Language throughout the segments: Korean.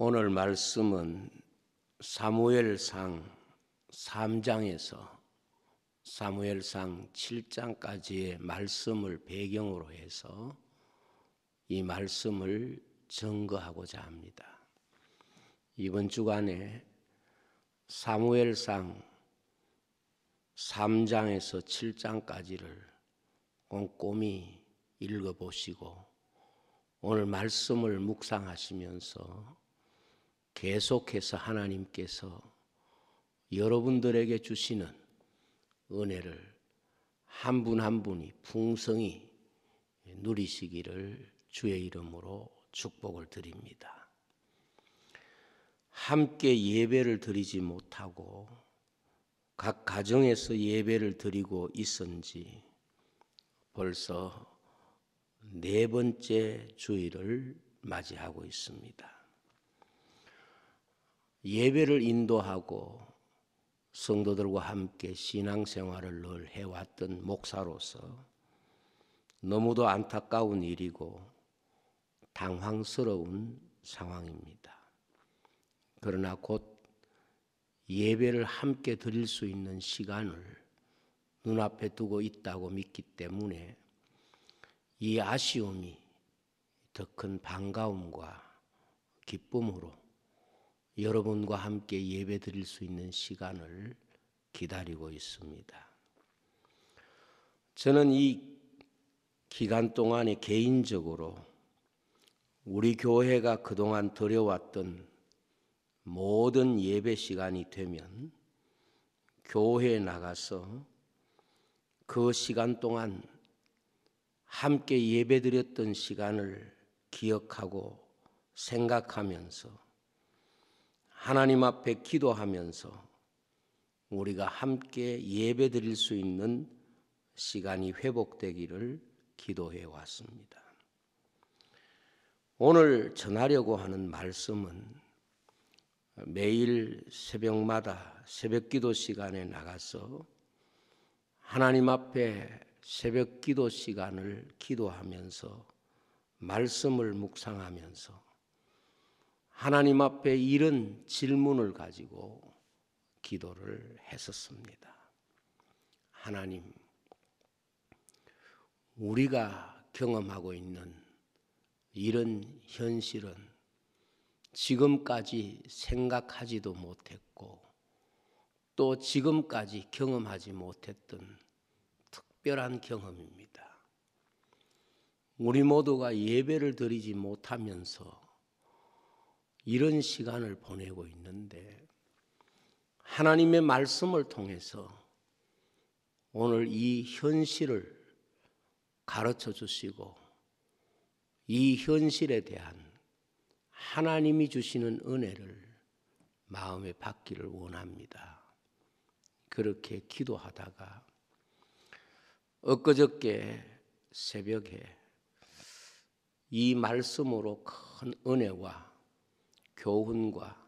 오늘 말씀은 사무엘상 3장에서 사무엘상 7장까지의 말씀을 배경으로 해서 이 말씀을 증거하고자 합니다. 이번 주간에 사무엘상 3장에서 7장까지를 꼼꼼히 읽어보시고 오늘 말씀을 묵상하시면서 계속해서 하나님께서 여러분들에게 주시는 은혜를 한 분 한 분이 풍성히 누리시기를 주의 이름으로 축복을 드립니다. 함께 예배를 드리지 못하고 각 가정에서 예배를 드리고 있은지 벌써 4번째 주일을 맞이하고 있습니다. 예배를 인도하고 성도들과 함께 신앙생활을 늘 해왔던 목사로서 너무도 안타까운 일이고 당황스러운 상황입니다. 그러나 곧 예배를 함께 드릴 수 있는 시간을 눈앞에 두고 있다고 믿기 때문에 이 아쉬움이 더 큰 반가움과 기쁨으로 여러분과 함께 예배 드릴 수 있는 시간을 기다리고 있습니다. 저는 이 기간 동안에 개인적으로 우리 교회가 그동안 드려왔던 모든 예배 시간이 되면 교회에 나가서 그 시간 동안 함께 예배 드렸던 시간을 기억하고 생각하면서 하나님 앞에 기도하면서 우리가 함께 예배 드릴 수 있는 시간이 회복되기를 기도해 왔습니다. 오늘 전하려고 하는 말씀은 매일 새벽마다 새벽기도 시간에 나가서 하나님 앞에 새벽기도 시간을 기도하면서 말씀을 묵상하면서 하나님 앞에 이런 질문을 가지고 기도를 했었습니다. 하나님, 우리가 경험하고 있는 이런 현실은 지금까지 생각하지도 못했고 또 지금까지 경험하지 못했던 특별한 경험입니다. 우리 모두가 예배를 드리지 못하면서 이런 시간을 보내고 있는데 하나님의 말씀을 통해서 오늘 이 현실을 가르쳐 주시고 이 현실에 대한 하나님이 주시는 은혜를 마음에 받기를 원합니다. 그렇게 기도하다가 엊그저께 새벽에 이 말씀으로 큰 은혜와 교훈과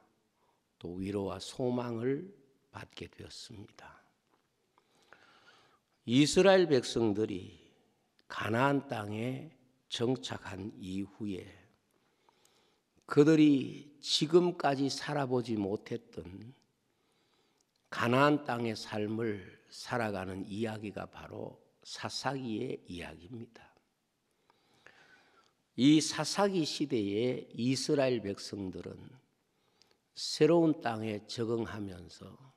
또 위로와 소망을 받게 되었습니다. 이스라엘 백성들이 가나안 땅에 정착한 이후에 그들이 지금까지 살아보지 못했던 가나안 땅의 삶을 살아가는 이야기가 바로 사사기의 이야기입니다. 이 사사기 시대의 이스라엘 백성들은 새로운 땅에 적응하면서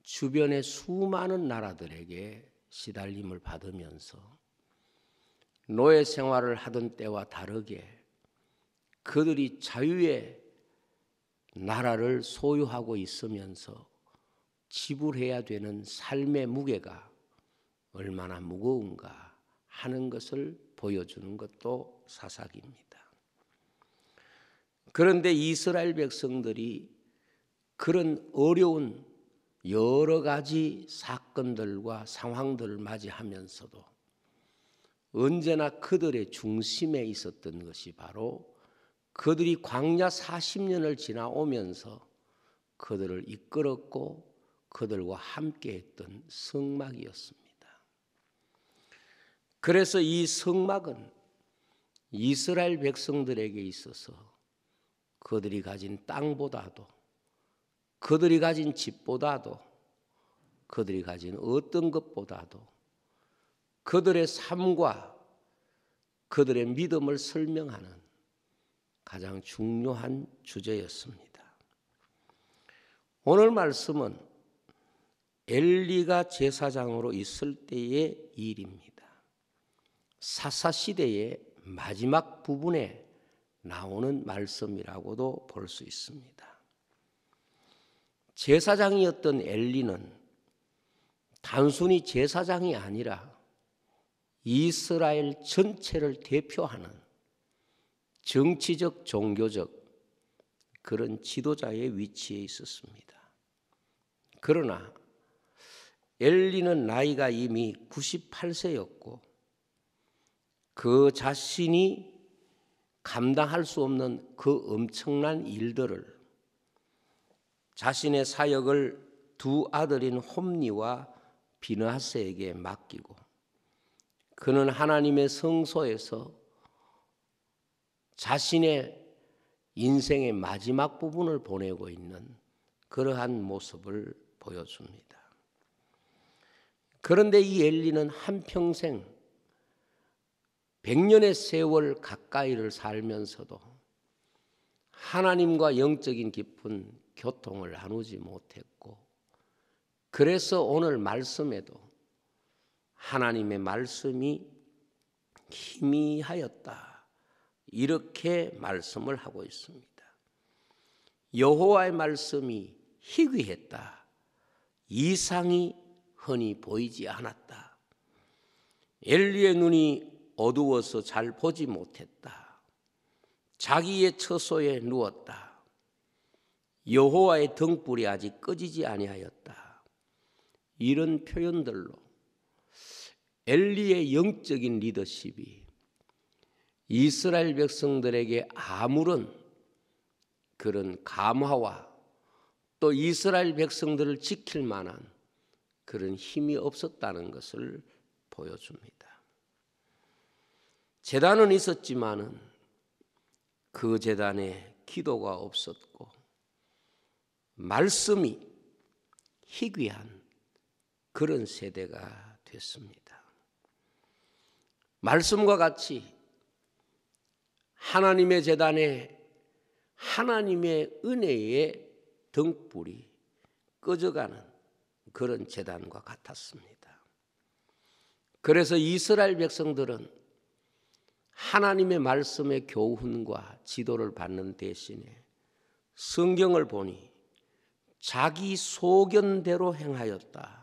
주변의 수많은 나라들에게 시달림을 받으면서 노예 생활을 하던 때와 다르게 그들이 자유의 나라를 소유하고 있으면서 지불해야 되는 삶의 무게가 얼마나 무거운가 하는 것을 보여주는 것도 사사기입니다. 그런데 이스라엘 백성들이 그런 어려운 여러 가지 사건들과 상황들을 맞이하면서도 언제나 그들의 중심에 있었던 것이 바로 그들이 광야 40년을 지나오면서 그들을 이끌었고 그들과 함께했던 성막이었습니다. 그래서 이 성막은 이스라엘 백성들에게 있어서 그들이 가진 땅보다도, 그들이 가진 집보다도, 그들이 가진 어떤 것보다도 그들의 삶과 그들의 믿음을 설명하는 가장 중요한 주제였습니다. 오늘 말씀은 엘리가 제사장으로 있을 때의 일입니다. 사사시대의 마지막 부분에 나오는 말씀이라고도 볼 수 있습니다. 제사장이었던 엘리는 단순히 제사장이 아니라 이스라엘 전체를 대표하는 정치적, 종교적 그런 지도자의 위치에 있었습니다. 그러나 엘리는 나이가 이미 98세였고 그 자신이 감당할 수 없는 그 엄청난 일들을 자신의 사역을 두 아들인 홈니와 비느하스에게 맡기고 그는 하나님의 성소에서 자신의 인생의 마지막 부분을 보내고 있는 그러한 모습을 보여줍니다. 그런데 이 엘리는 한평생 100년의 세월 가까이를 살면서도 하나님과 영적인 깊은 교통을 나누지 못했고, 그래서 오늘 말씀에도 하나님의 말씀이 희미하였다 이렇게 말씀을 하고 있습니다. 여호와의 말씀이 희귀했다, 이상이 흔히 보이지 않았다, 엘리의 눈이 어두워서 잘 보지 못했다, 자기의 처소에 누웠다, 여호와의 등불이 아직 꺼지지 아니하였다, 이런 표현들로 엘리의 영적인 리더십이 이스라엘 백성들에게 아무런 그런 감화와 또 이스라엘 백성들을 지킬 만한 그런 힘이 없었다는 것을 보여줍니다. 제단은 있었지만은 그 제단에 기도가 없었고 말씀이 희귀한 그런 세대가 됐습니다. 말씀과 같이 하나님의 제단에 하나님의 은혜의 등불이 꺼져가는 그런 제단과 같았습니다. 그래서 이스라엘 백성들은 하나님의 말씀의 교훈과 지도를 받는 대신에 성경을 보니 자기 소견대로 행하였다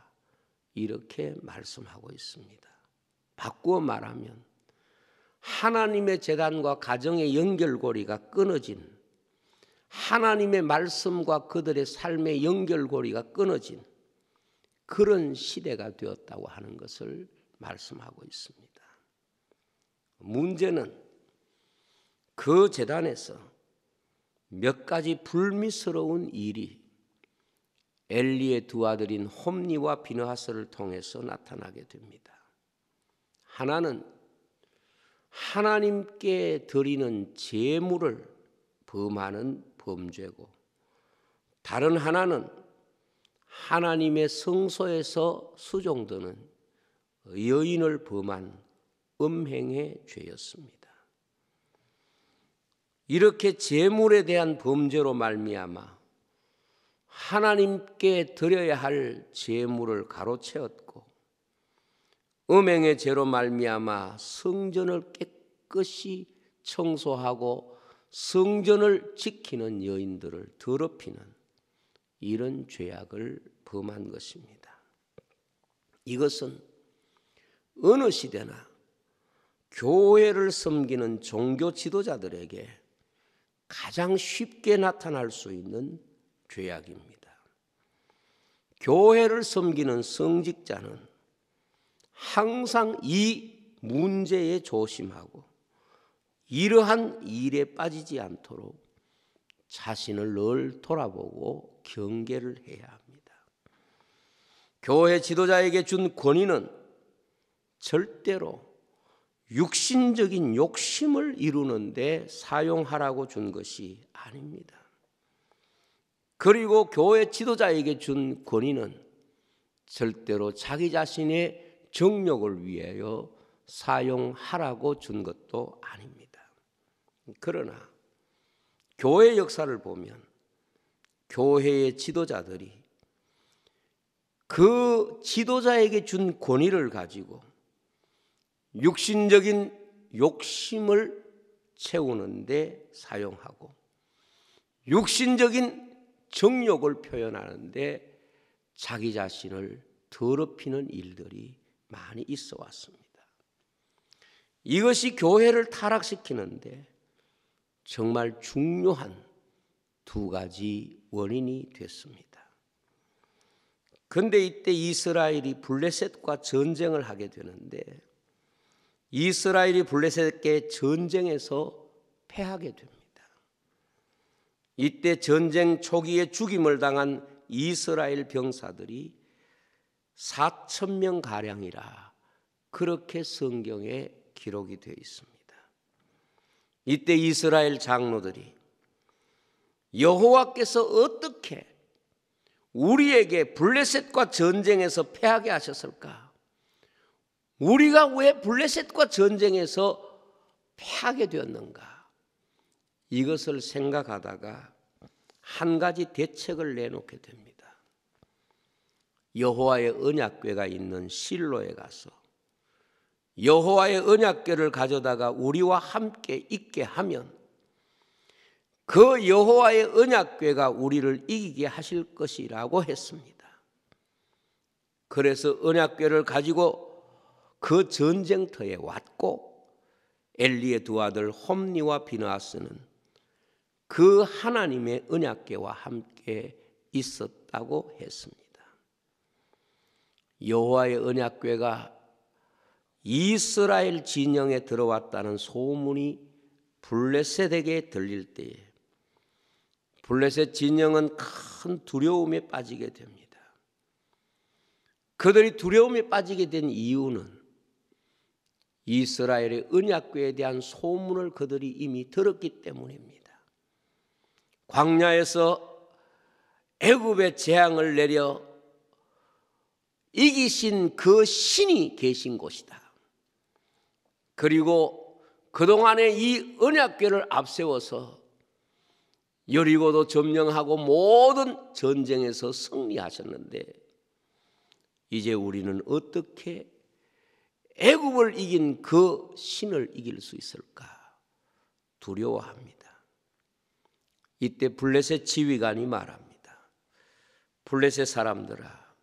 이렇게 말씀하고 있습니다. 바꾸어 말하면 하나님의 제단과 가정의 연결고리가 끊어진, 하나님의 말씀과 그들의 삶의 연결고리가 끊어진 그런 시대가 되었다고 하는 것을 말씀하고 있습니다. 문제는 그 제단에서 몇 가지 불미스러운 일이 엘리의 두 아들인 홈니와 비느하스를 통해서 나타나게 됩니다. 하나는 하나님께 드리는 제물을 범하는 범죄고, 다른 하나는 하나님의 성소에서 수종드는 여인을 범한 음행의 죄였습니다. 이렇게 제물에 대한 범죄로 말미암아 하나님께 드려야 할 제물을 가로채었고, 음행의 죄로 말미암아 성전을 깨끗이 청소하고 성전을 지키는 여인들을 더럽히는 이런 죄악을 범한 것입니다. 이것은 어느 시대나 교회를 섬기는 종교 지도자들에게 가장 쉽게 나타날 수 있는 죄악입니다. 교회를 섬기는 성직자는 항상 이 문제에 조심하고 이러한 일에 빠지지 않도록 자신을 늘 돌아보고 경계를 해야 합니다. 교회 지도자에게 준 권위는 절대로 육신적인 욕심을 이루는데 사용하라고 준 것이 아닙니다. 그리고 교회 지도자에게 준 권위는 절대로 자기 자신의 정욕을 위하여 사용하라고 준 것도 아닙니다. 그러나 교회 역사를 보면 교회의 지도자들이 그 지도자에게 준 권위를 가지고 육신적인 욕심을 채우는데 사용하고 육신적인 정욕을 표현하는데 자기 자신을 더럽히는 일들이 많이 있어 왔습니다. 이것이 교회를 타락시키는데 정말 중요한 두 가지 원인이 됐습니다. 그런데 이때 이스라엘이 블레셋과 전쟁을 하게 되는데 이스라엘이 블레셋의 전쟁에서 패하게 됩니다. 이때 전쟁 초기에 죽임을 당한 이스라엘 병사들이 4,000명 가량이라 그렇게 성경에 기록이 되어 있습니다. 이때 이스라엘 장로들이 여호와께서 어떻게 우리에게 블레셋과 전쟁에서 패하게 하셨을까? 우리가 왜 블레셋과 전쟁에서 패하게 되었는가? 이것을 생각하다가 한 가지 대책을 내놓게 됩니다. 여호와의 언약궤가 있는 실로에 가서 여호와의 언약궤를 가져다가 우리와 함께 있게 하면 그 여호와의 언약궤가 우리를 이기게 하실 것이라고 했습니다. 그래서 언약궤를 가지고 그 전쟁터에 왔고 엘리의 두 아들 홈니와 비느하스는 그 하나님의 언약궤와 함께 있었다고 했습니다. 여호와의 언약궤가 이스라엘 진영에 들어왔다는 소문이 블레셋에게 들릴 때에 블레셋 진영은 큰 두려움에 빠지게 됩니다. 그들이 두려움에 빠지게 된 이유는 이스라엘의 언약궤에 대한 소문을 그들이 이미 들었기 때문입니다. 광야에서 애굽의 재앙을 내려 이기신 그 신이 계신 곳이다. 그리고 그동안에 이 언약궤를 앞세워서 여리고도 점령하고 모든 전쟁에서 승리하셨는데 이제 우리는 어떻게 애굽을 이긴 그 신을 이길 수 있을까 두려워합니다. 이때 블레셋 지휘관이 말합니다. 블레셋 사람들아,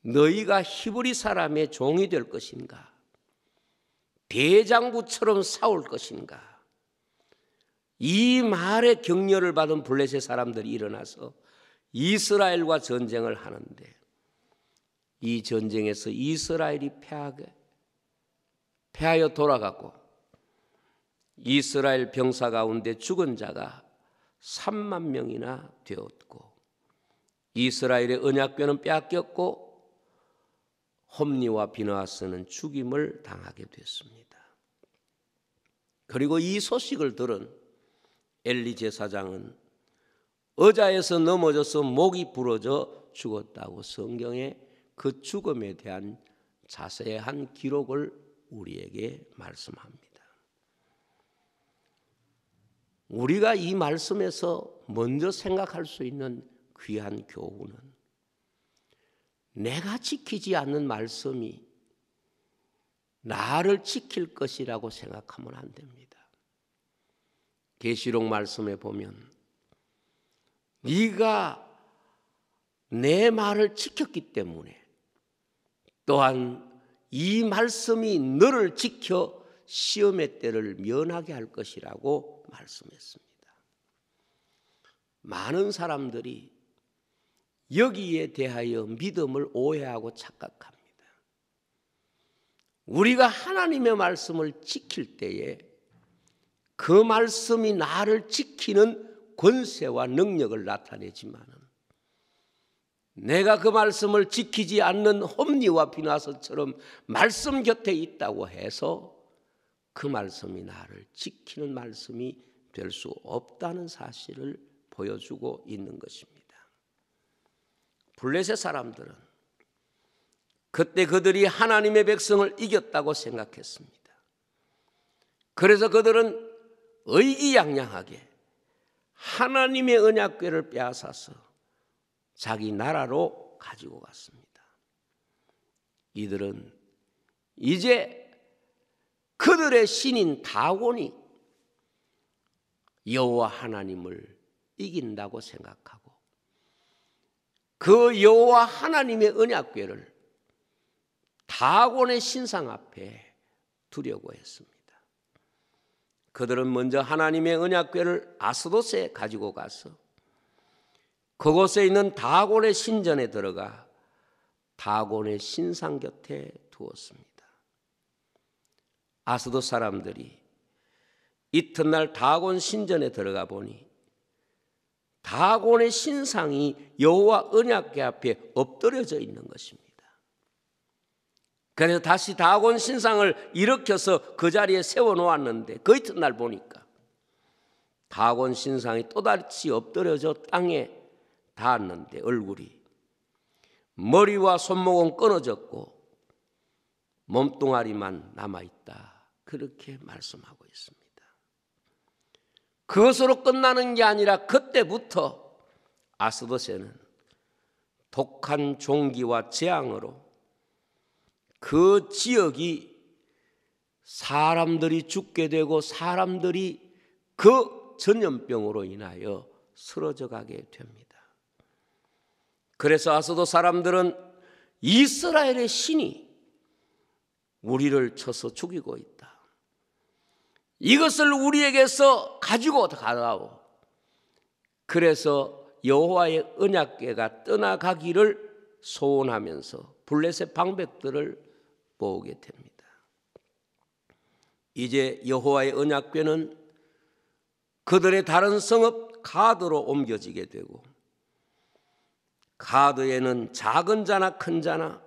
너희가 히브리 사람의 종이 될 것인가? 대장부처럼 싸울 것인가? 이 말에 격려를 받은 블레셋 사람들이 일어나서 이스라엘과 전쟁을 하는데 이 전쟁에서 이스라엘이 패하여 돌아갔고 이스라엘 병사 가운데 죽은 자가 3만 명이나 되었고 이스라엘의 언약궤는 빼앗겼고 홈니와 비느하스는 죽임을 당하게 됐습니다. 그리고 이 소식을 들은 엘리 제사장은 의자에서 넘어져서 목이 부러져 죽었다고 성경에 그 죽음에 대한 자세한 기록을 우리에게 말씀합니다. 우리가 이 말씀에서 먼저 생각할 수 있는 귀한 교훈은 내가 지키지 않는 말씀이 나를 지킬 것이라고 생각하면 안 됩니다. 계시록 말씀에 보면 네가 내 말을 지켰기 때문에 또한 이 말씀이 너를 지켜 시험의 때를 면하게 할 것이라고 말씀했습니다. 많은 사람들이 여기에 대하여 믿음을 오해하고 착각합니다. 우리가 하나님의 말씀을 지킬 때에 그 말씀이 나를 지키는 권세와 능력을 나타내지만은 내가 그 말씀을 지키지 않는 홈니와 비느하스처럼 말씀 곁에 있다고 해서 그 말씀이 나를 지키는 말씀이 될 수 없다는 사실을 보여주고 있는 것입니다. 블레셋 사람들은 그때 그들이 하나님의 백성을 이겼다고 생각했습니다. 그래서 그들은 의기양양하게 하나님의 언약궤를 빼앗아서 자기 나라로 가지고 갔습니다. 이들은 이제 그들의 신인 다곤이 여호와 하나님을 이긴다고 생각하고 그 여호와 하나님의 언약궤를 다곤의 신상 앞에 두려고 했습니다. 그들은 먼저 하나님의 언약궤를 아스돗에 가지고 가서 그곳에 있는 다곤의 신전에 들어가 다곤의 신상 곁에 두었습니다. 아스돗 사람들이 이튿날 다곤 신전에 들어가 보니 다곤의 신상이 여호와 언약궤 앞에 엎드려져 있는 것입니다. 그래서 다시 다곤 신상을 일으켜서 그 자리에 세워놓았는데 그 이튿날 보니까 다곤 신상이 또다시 엎드려져 땅에 닿았는데 얼굴이 머리와 손목은 끊어졌고 몸뚱아리만 남아있다. 그렇게 말씀하고 있습니다. 그것으로 끝나는 게 아니라 그때부터 아스돗에는 독한 종기와 재앙으로 그 지역이 사람들이 죽게 되고 사람들이 그 전염병으로 인하여 쓰러져 가게 됩니다. 그래서 아스돗 사람들은 이스라엘의 신이 우리를 쳐서 죽이고 있다. 이것을 우리에게서 가지고 가라오. 그래서 여호와의 언약궤가 떠나가기를 소원하면서 블레셋 방백들을 모으게 됩니다. 이제 여호와의 언약궤는 그들의 다른 성읍 가드로 옮겨지게 되고 가드에는 작은 자나 큰 자나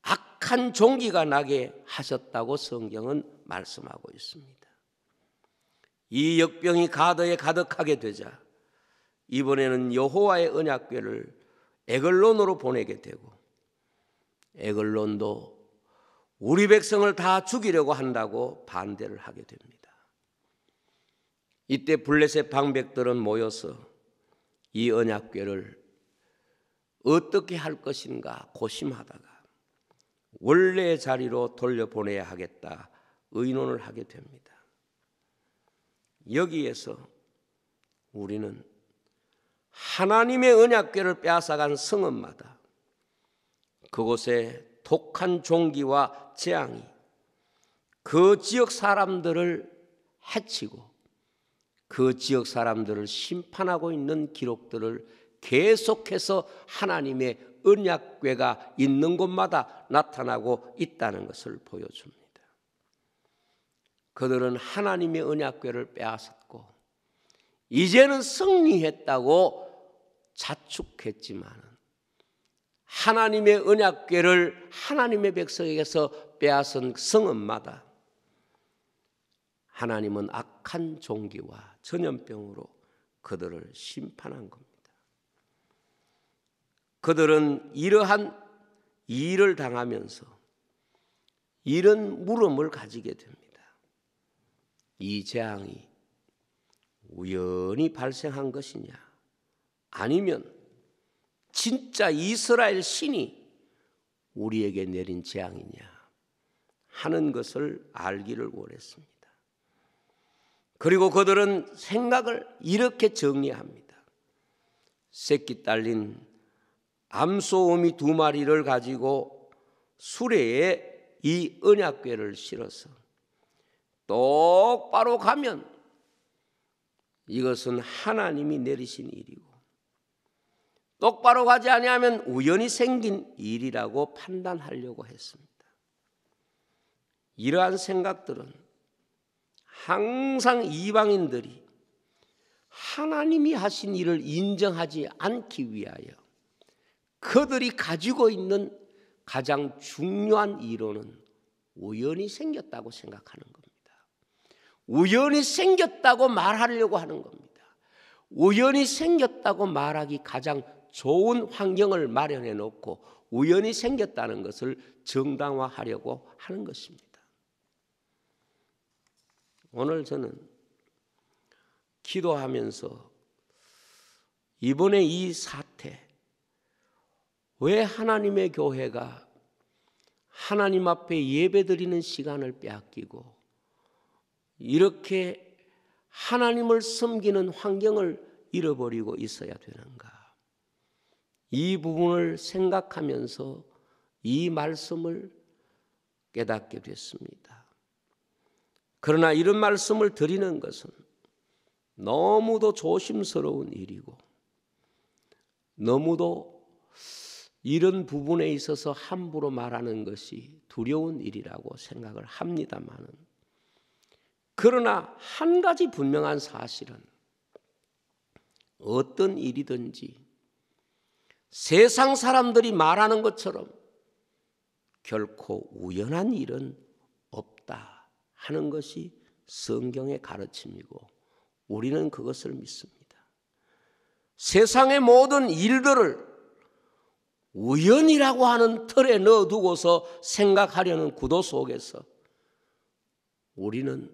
악한 종기가 나게 하셨다고 성경은 말씀하고 있습니다. 이 역병이 가드에 가득하게 되자 이번에는 여호와의 언약궤를 에글론으로 보내게 되고 에글론도 우리 백성을 다 죽이려고 한다고 반대를 하게 됩니다. 이때 블레셋 방백들은 모여서 이 언약궤를 어떻게 할 것인가 고심하다가 원래의 자리로 돌려보내야 하겠다 의논을 하게 됩니다. 여기에서 우리는 하나님의 언약궤를 빼앗아간 성읍마다 그곳에 독한 종기와 재앙이 그 지역 사람들을 해치고 그 지역 사람들을 심판하고 있는 기록들을 계속해서 하나님의 언약궤가 있는 곳마다 나타나고 있다는 것을 보여줍니다. 그들은 하나님의 언약궤를 빼앗았고 이제는 승리했다고 자축했지만 하나님의 언약궤를 하나님의 백성에게서 빼앗은 성읍마다 하나님은 악한 종기와 전염병으로 그들을 심판한 겁니다. 그들은 이러한 일을 당하면서 이런 물음을 가지게 됩니다. 이 재앙이 우연히 발생한 것이냐 아니면 진짜 이스라엘 신이 우리에게 내린 재앙이냐 하는 것을 알기를 원했습니다. 그리고 그들은 생각을 이렇게 정리합니다. 새끼 딸린 암소어미 2마리를 가지고 수레에 이 언약궤를 실어서 똑바로 가면 이것은 하나님이 내리신 일이고 똑바로 가지 아니하면 우연히 생긴 일이라고 판단하려고 했습니다. 이러한 생각들은 항상 이방인들이 하나님이 하신 일을 인정하지 않기 위하여 그들이 가지고 있는 가장 중요한 이론은 우연히 생겼다고 생각하는 겁니다. 우연히 생겼다고 말하려고 하는 겁니다. 우연히 생겼다고 말하기 가장 좋은 환경을 마련해 놓고 우연히 생겼다는 것을 정당화하려고 하는 것입니다. 오늘 저는 기도하면서 이번에 이 사태, 왜 하나님의 교회가 하나님 앞에 예배드리는 시간을 빼앗기고 이렇게 하나님을 섬기는 환경을 잃어버리고 있어야 되는가? 이 부분을 생각하면서 이 말씀을 깨닫게 됐습니다. 그러나 이런 말씀을 드리는 것은 너무도 조심스러운 일이고 너무도 이런 부분에 있어서 함부로 말하는 것이 두려운 일이라고 생각을 합니다마는, 그러나 한 가지 분명한 사실은 어떤 일이든지 세상 사람들이 말하는 것처럼 결코 우연한 일은 없다 하는 것이 성경의 가르침이고 우리는 그것을 믿습니다. 세상의 모든 일들을 우연이라고 하는 틀에 넣어두고서 생각하려는 구도 속에서 우리는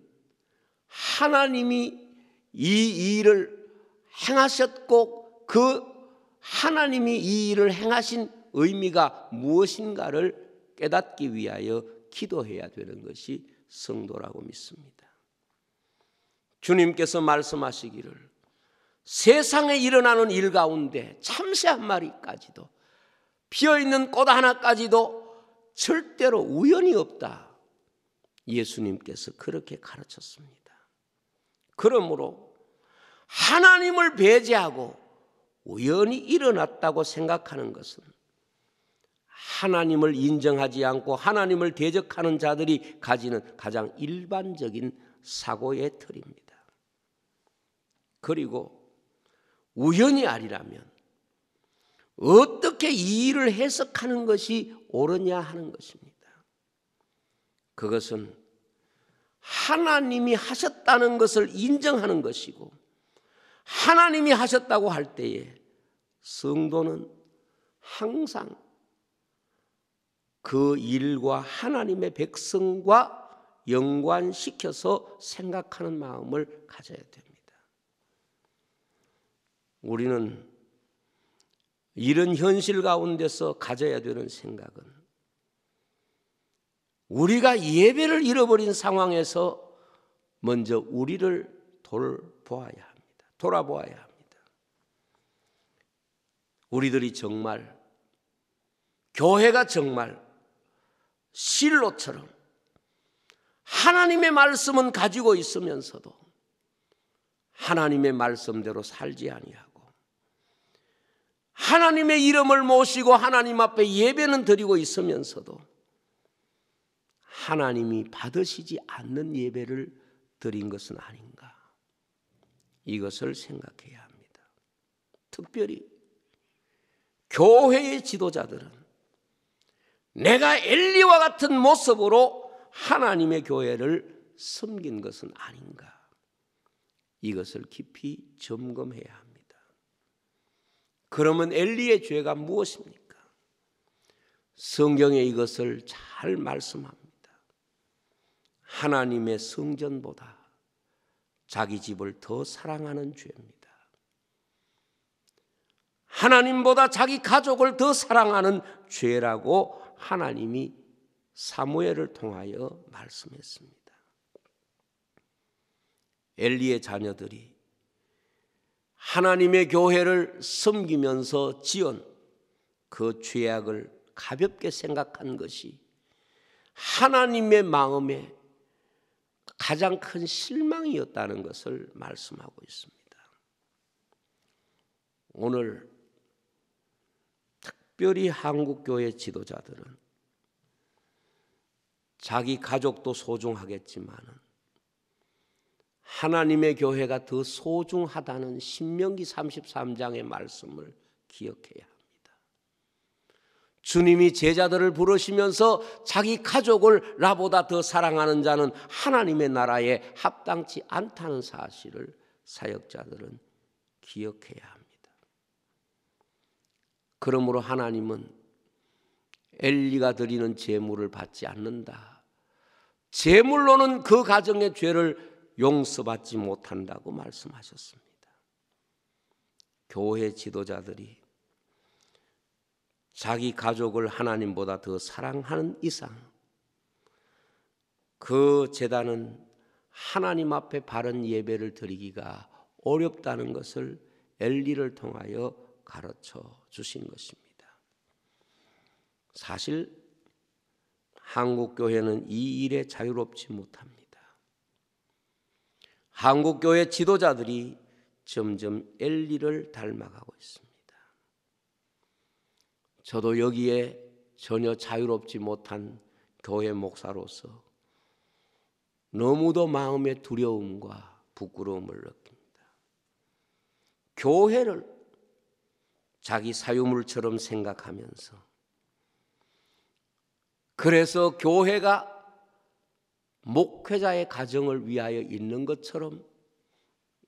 하나님이 이 일을 행하셨고 그 하나님이 이 일을 행하신 의미가 무엇인가를 깨닫기 위하여 기도해야 되는 것이 성도라고 믿습니다. 주님께서 말씀하시기를 세상에 일어나는 일 가운데 참새 한 마리까지도 피어있는 꽃 하나까지도 절대로 우연이 없다. 예수님께서 그렇게 가르쳤습니다. 그러므로 하나님을 배제하고 우연히 일어났다고 생각하는 것은 하나님을 인정하지 않고 하나님을 대적하는 자들이 가지는 가장 일반적인 사고의 틀입니다. 그리고 우연이 아니라면 어떻게 이 일을 해석하는 것이 옳으냐 하는 것입니다. 그것은 하나님이 하셨다는 것을 인정하는 것이고 하나님이 하셨다고 할 때에 성도는 항상 그 일과 하나님의 백성과 연관시켜서 생각하는 마음을 가져야 됩니다. 우리는 이런 현실 가운데서 가져야 되는 생각은 우리가 예배를 잃어버린 상황에서 먼저 우리를 돌아보아야 합니다. 우리들이 정말 교회가 정말 실로처럼 하나님의 말씀은 가지고 있으면서도 하나님의 말씀대로 살지 아니하고 하나님의 이름을 모시고 하나님 앞에 예배는 드리고 있으면서도 하나님이 받으시지 않는 예배를 드린 것은 아닌가, 이것을 생각해야 합니다. 특별히 교회의 지도자들은 내가 엘리와 같은 모습으로 하나님의 교회를 섬긴 것은 아닌가, 이것을 깊이 점검해야 합니다. 그러면 엘리의 죄가 무엇입니까? 성경에 이것을 잘 말씀합니다. 하나님의 성전보다 자기 집을 더 사랑하는 죄입니다. 하나님보다 자기 가족을 더 사랑하는 죄라고 하나님이 사무엘을 통하여 말씀했습니다. 엘리의 자녀들이 하나님의 교회를 섬기면서 지은 그 죄악을 가볍게 생각한 것이 하나님의 마음에 가장 큰 실망이었다는 것을 말씀하고 있습니다. 오늘 특별히 한국교회 지도자들은 자기 가족도 소중하겠지만 하나님의 교회가 더 소중하다는 신명기 33장의 말씀을 기억해야 합니다. 주님이 제자들을 부르시면서 자기 가족을 나보다 더 사랑하는 자는 하나님의 나라에 합당치 않다는 사실을 사역자들은 기억해야 합니다. 그러므로 하나님은 엘리가 드리는 제물을 받지 않는다. 제물로는 그 가정의 죄를 용서받지 못한다고 말씀하셨습니다. 교회 지도자들이 자기 가족을 하나님보다 더 사랑하는 이상 그 제단은 하나님 앞에 바른 예배를 드리기가 어렵다는 것을 엘리를 통하여 가르쳐 주신 것입니다. 사실 한국 교회는 이 일에 자유롭지 못합니다. 한국 교회 지도자들이 점점 엘리를 닮아가고 있습니다. 저도 여기에 전혀 자유롭지 못한 교회 목사로서 너무도 마음의 두려움과 부끄러움을 느낍니다. 교회를 자기 사유물처럼 생각하면서, 그래서 교회가 목회자의 가정을 위하여 있는 것처럼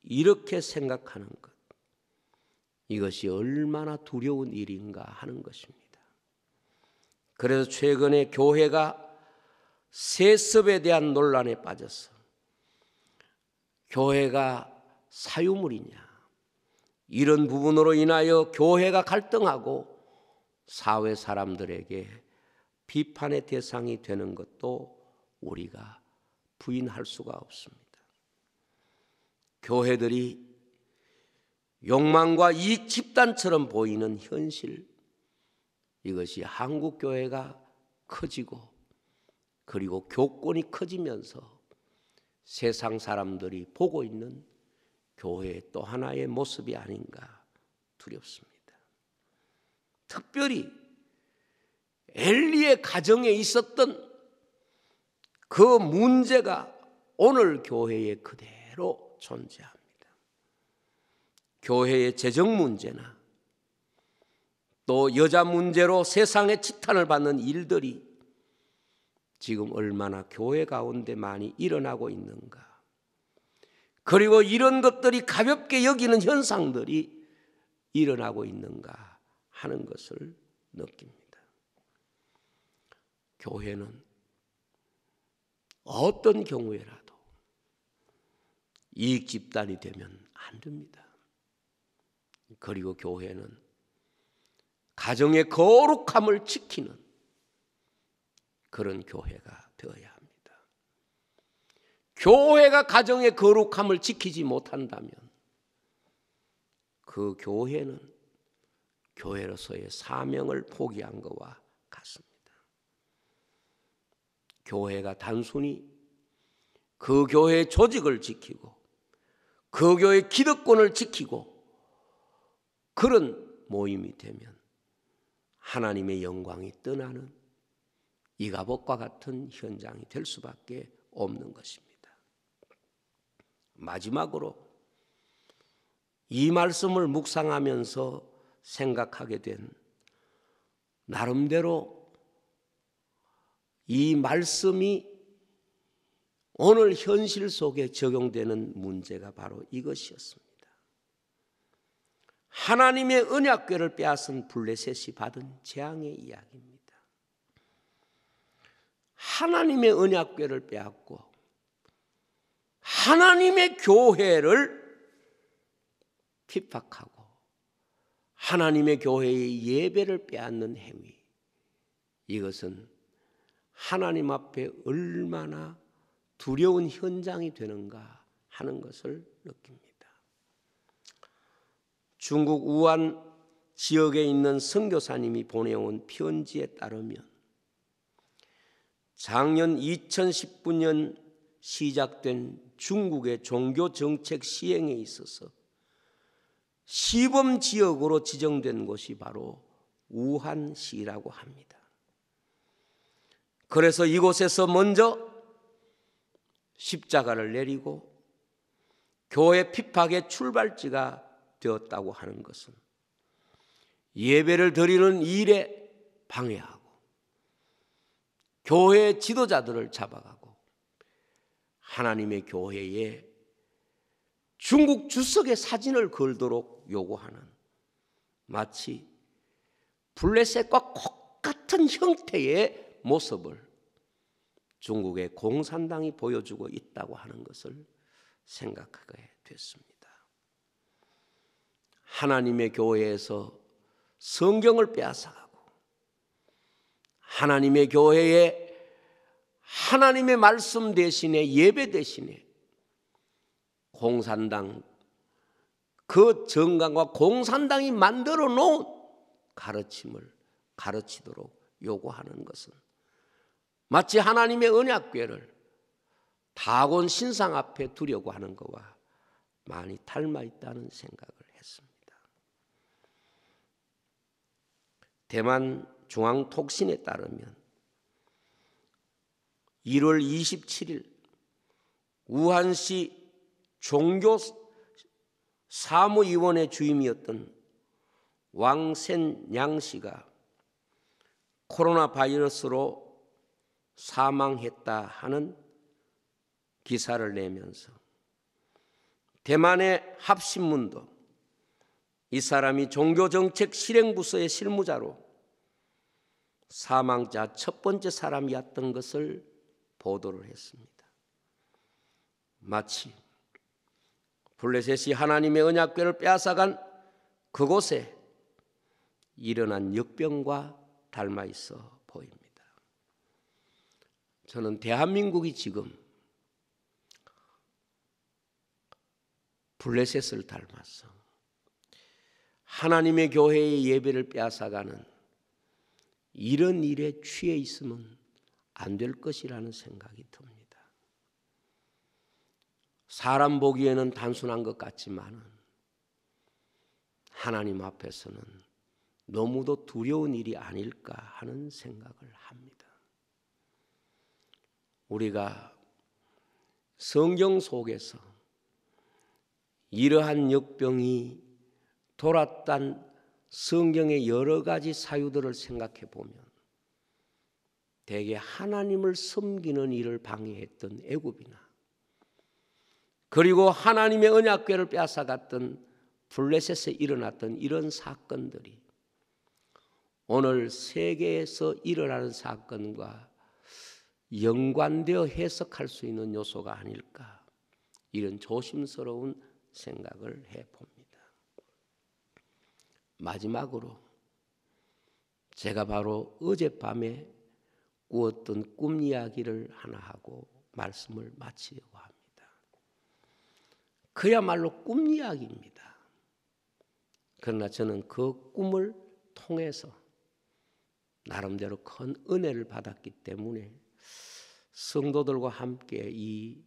이렇게 생각하는 것, 이것이 얼마나 두려운 일인가 하는 것입니다. 그래서 최근에 교회가 세습에 대한 논란에 빠져서 교회가 사유물이냐, 이런 부분으로 인하여 교회가 갈등하고 사회 사람들에게 비판의 대상이 되는 것도 우리가 부인할 수가 없습니다. 교회들이 욕망과 이익 집단처럼 보이는 현실, 이것이 한국 교회가 커지고 그리고 교권이 커지면서 세상 사람들이 보고 있는 교회의 또 하나의 모습이 아닌가 두렵습니다. 특별히 엘리의 가정에 있었던 그 문제가 오늘 교회에 그대로 존재합니다. 교회의 재정 문제나 또 여자 문제로 세상의 지탄을 받는 일들이 지금 얼마나 교회 가운데 많이 일어나고 있는가, 그리고 이런 것들이 가볍게 여기는 현상들이 일어나고 있는가 하는 것을 느낍니다. 교회는 어떤 경우에라도 이익 집단이 되면 안 됩니다. 그리고 교회는 가정의 거룩함을 지키는 그런 교회가 되어야 합니다. 교회가 가정의 거룩함을 지키지 못한다면 그 교회는 교회로서의 사명을 포기한 것과 같습니다. 교회가 단순히 그 교회의 조직을 지키고 그 교회의 기득권을 지키고 그런 모임이 되면 하나님의 영광이 떠나는 이가봇과 같은 현장이 될 수밖에 없는 것입니다. 마지막으로 이 말씀을 묵상하면서 생각하게 된, 나름대로 이 말씀이 오늘 현실 속에 적용되는 문제가 바로 이것이었습니다. 하나님의 언약궤를 빼앗은 블레셋이 받은 재앙의 이야기입니다. 하나님의 언약궤를 빼앗고 하나님의 교회를 핍박하고 하나님의 교회의 예배를 빼앗는 행위, 이것은 하나님 앞에 얼마나 두려운 현장이 되는가 하는 것을 느낍니다. 중국 우한 지역에 있는 선교사님이 보내온 편지에 따르면 작년 2019년 시작된 중국의 종교정책 시행에 있어서 시범 지역으로 지정된 곳이 바로 우한시라고 합니다. 그래서 이곳에서 먼저 십자가를 내리고 교회 핍박의 출발지가 되었다고 하는 것은 예배를 드리는 일에 방해하고 교회 지도자들을 잡아가고 하나님의 교회에 중국 주석의 사진을 걸도록 요구하는 마치 블레셋과 똑같은 형태의 모습을 중국의 공산당이 보여주고 있다고 하는 것을 생각하게 됐습니다. 하나님의 교회에서 성경을 빼앗아가고 하나님의 교회에 하나님의 말씀 대신에 예배 대신에 공산당 그 정당과 공산당이 만들어 놓은 가르침을 가르치도록 요구하는 것은 마치 하나님의 언약궤를 다곤 신상 앞에 두려고 하는 것과 많이 닮아 있다는 생각을 했습니다. 대만 중앙톡신에 따르면 1월 27일 우한시 종교 사무위원회 주임이었던 왕센양 씨가 코로나 바이러스로 사망했다 하는 기사를 내면서 대만의 합신문도 이 사람이 종교정책 실행부서의 실무자로 사망자 첫 번째 사람이었던 것을 보도를 했습니다. 마치 블레셋이 하나님의 언약궤를 빼앗아간 그곳에 일어난 역병과 닮아 있어 보입니다. 저는 대한민국이 지금 블레셋을 닮아서 하나님의 교회의 예배를 빼앗아가는 이런 일에 취해 있으면 안 될 것이라는 생각이 듭니다. 사람 보기에는 단순한 것 같지만 하나님 앞에서는 너무도 두려운 일이 아닐까 하는 생각을 합니다. 우리가 성경 속에서 이러한 역병이 돌았던 성경의 여러 가지 사유들을 생각해 보면 대개 하나님을 섬기는 일을 방해했던 애굽이나 그리고 하나님의 언약궤를 빼앗아갔던 블레셋에 일어났던 이런 사건들이 오늘 세계에서 일어나는 사건과 연관되어 해석할 수 있는 요소가 아닐까 이런 조심스러운 생각을 해봅니다. 마지막으로 제가 바로 어젯밤에 꾸었던 꿈 이야기를 하나 하고 말씀을 마치려고 합니다. 그야말로 꿈 이야기입니다. 그러나 저는 그 꿈을 통해서 나름대로 큰 은혜를 받았기 때문에 성도들과 함께 이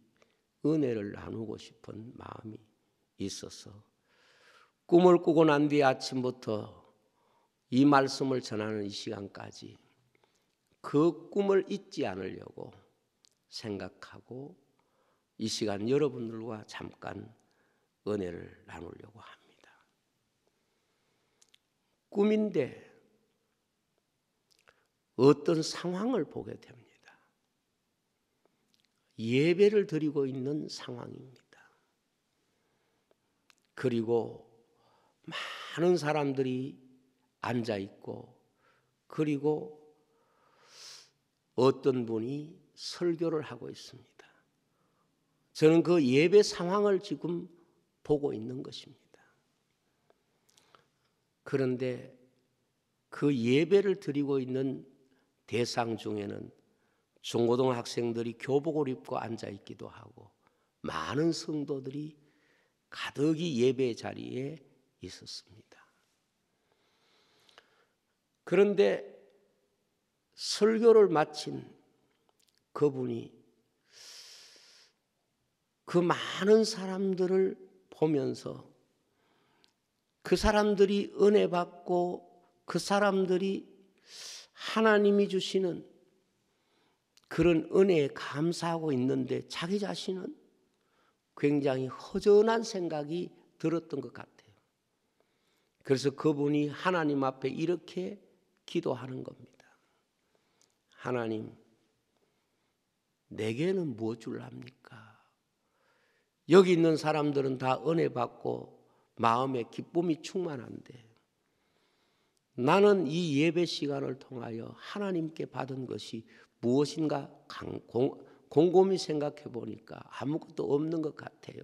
은혜를 나누고 싶은 마음이 있어서 꿈을 꾸고 난 뒤 아침부터 이 말씀을 전하는 이 시간까지 그 꿈을 잊지 않으려고 생각하고 이 시간 여러분들과 잠깐 은혜를 나누려고 합니다. 꿈인데 어떤 상황을 보게 됩니다. 예배를 드리고 있는 상황입니다. 그리고 많은 사람들이 앉아 있고 그리고 어떤 분이 설교를 하고 있습니다. 저는 그 예배 상황을 지금 보고 있는 것입니다. 그런데 그 예배를 드리고 있는 대상 중에는 중고등학생들이 교복을 입고 앉아 있기도 하고 많은 성도들이 가득히 예배 자리에 있었습니다. 그런데 설교를 마친 그분이 그 많은 사람들을 보면서 그 사람들이 은혜 받고 그 사람들이 하나님이 주시는 그런 은혜에 감사하고 있는데 자기 자신은 굉장히 허전한 생각이 들었던 것 같아요. 그래서 그분이 하나님 앞에 이렇게 기도하는 겁니다. 하나님, 내게는 무엇 줄랍니까? 여기 있는 사람들은 다 은혜 받고 마음에 기쁨이 충만한데 나는 이 예배 시간을 통하여 하나님께 받은 것이 무엇인가 곰곰이 생각해 보니까 아무것도 없는 것 같아요.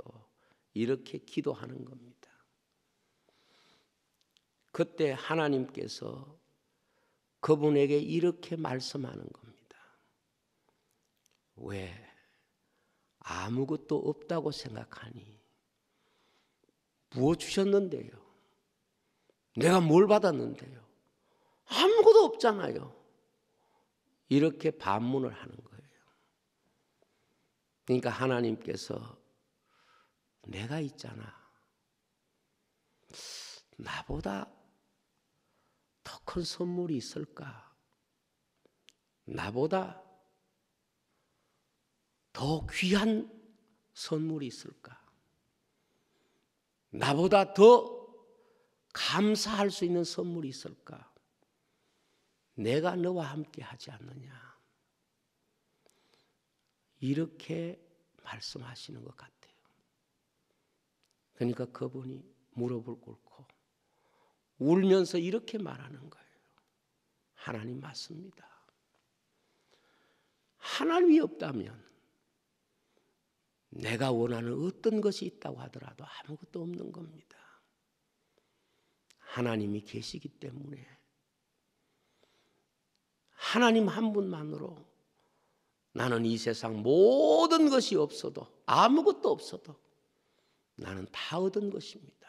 이렇게 기도하는 겁니다. 그때 하나님께서 그분에게 이렇게 말씀하는 겁니다. 왜? 아무것도 없다고 생각하니? 무엇 주셨는데요? 내가 뭘 받았는데요? 아무것도 없잖아요. 이렇게 반문을 하는 거예요. 그러니까 하나님께서 내가 있잖아. 나보다 더 큰 선물이 있을까? 나보다 더 귀한 선물이 있을까? 나보다 더 감사할 수 있는 선물이 있을까? 내가 너와 함께 하지 않느냐? 이렇게 말씀하시는 것 같아요. 그러니까 그분이 무릎을 꿇고 울면서 이렇게 말하는 거예요. 하나님 맞습니다. 하나님이 없다면 내가 원하는 어떤 것이 있다고 하더라도 아무것도 없는 겁니다. 하나님이 계시기 때문에 하나님 한 분만으로 나는 이 세상 모든 것이 없어도 아무것도 없어도 나는 다 얻은 것입니다.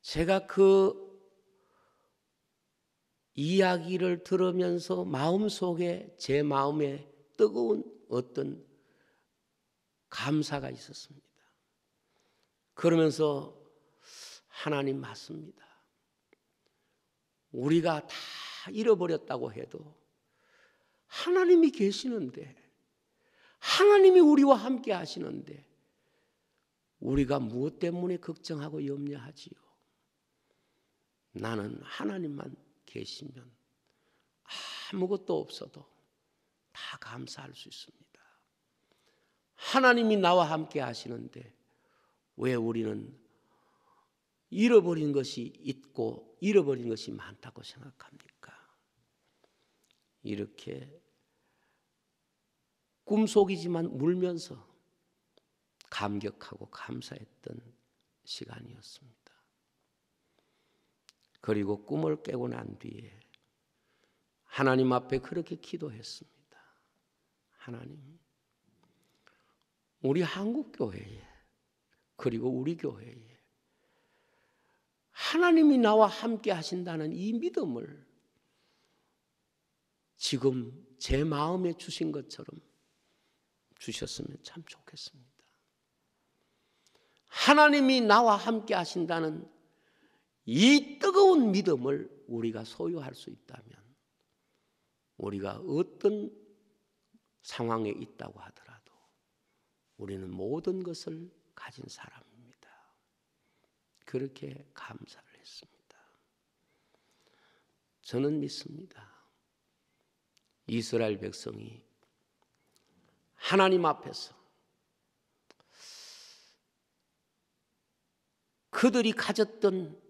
제가 그 이야기를 들으면서 마음속에 제 마음에 뜨거운 어떤 감사가 있었습니다. 그러면서 하나님 맞습니다. 우리가 다 잃어버렸다고 해도 하나님이 계시는데 하나님이 우리와 함께 하시는데 우리가 무엇 때문에 걱정하고 염려하지요? 나는 하나님만 계시면 아무것도 없어도 다 감사할 수 있습니다. 하나님이 나와 함께 하시는데 왜 우리는 잃어버린 것이 있고 잃어버린 것이 많다고 생각합니까? 이렇게 꿈속이지만 울면서 감격하고 감사했던 시간이었습니다. 그리고 꿈을 깨고 난 뒤에 하나님 앞에 그렇게 기도했습니다. 하나님, 우리 한국교회에 그리고 우리 교회에 하나님이 나와 함께 하신다는 이 믿음을 지금 제 마음에 주신 것처럼 주셨으면 참 좋겠습니다. 하나님이 나와 함께 하신다는 이 뜨거운 믿음을 우리가 소유할 수 있다면 우리가 어떤 상황에 있다고 하더라도 우리는 모든 것을 가진 사람입니다. 그렇게 감사를 했습니다. 저는 믿습니다. 이스라엘 백성이 하나님 앞에서 그들이 가졌던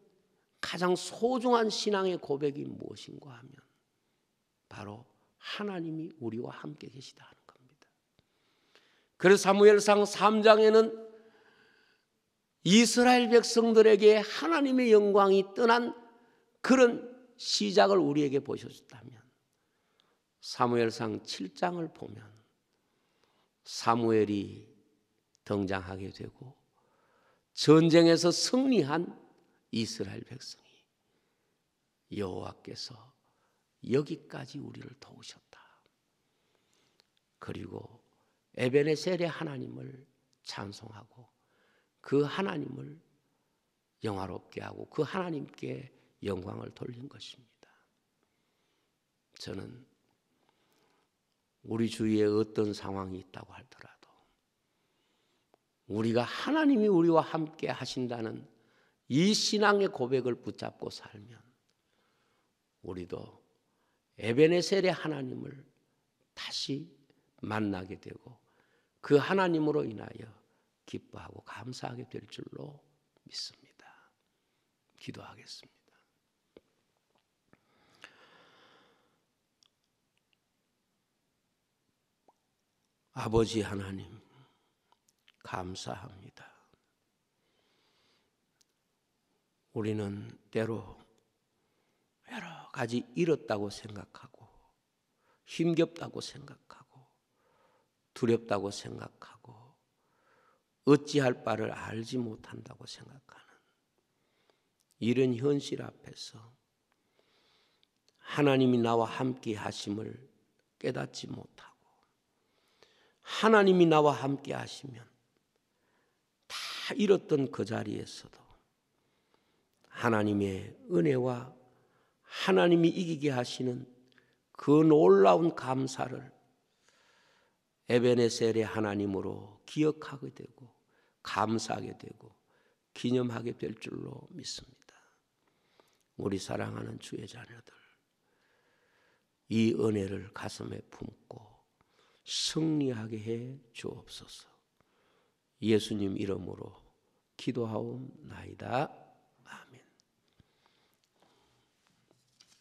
가장 소중한 신앙의 고백이 무엇인가 하면 바로 하나님이 우리와 함께 계시다 하는 겁니다. 그래서 사무엘상 3장에는 이스라엘 백성들에게 하나님의 영광이 떠난 그런 시작을 우리에게 보여줬다면 사무엘상 7장을 보면 사무엘이 등장하게 되고 전쟁에서 승리한 이스라엘 백성이 여호와께서 여기까지 우리를 도우셨다. 그리고 에베네셀의 하나님을 찬송하고 그 하나님을 영화롭게 하고 그 하나님께 영광을 돌린 것입니다. 저는 우리 주위에 어떤 상황이 있다고 하더라도 우리가 하나님이 우리와 함께 하신다는 이 신앙의 고백을 붙잡고 살면 우리도 에베네셀의 하나님을 다시 만나게 되고 그 하나님으로 인하여 기뻐하고 감사하게 될 줄로 믿습니다. 기도하겠습니다. 아버지 하나님, 감사합니다. 우리는 때로 여러 가지 잃었다고 생각하고 힘겹다고 생각하고 두렵다고 생각하고 어찌할 바를 알지 못한다고 생각하는 이런 현실 앞에서 하나님이 나와 함께 하심을 깨닫지 못하고 하나님이 나와 함께 하시면 다 잃었던 그 자리에서도 하나님의 은혜와 하나님이 이기게 하시는 그 놀라운 감사를 에베네셀의 하나님으로 기억하게 되고 감사하게 되고 기념하게 될 줄로 믿습니다. 우리 사랑하는 주의 자녀들, 이 은혜를 가슴에 품고 승리하게 해 주옵소서. 예수님 이름으로 기도하옵나이다. 아멘.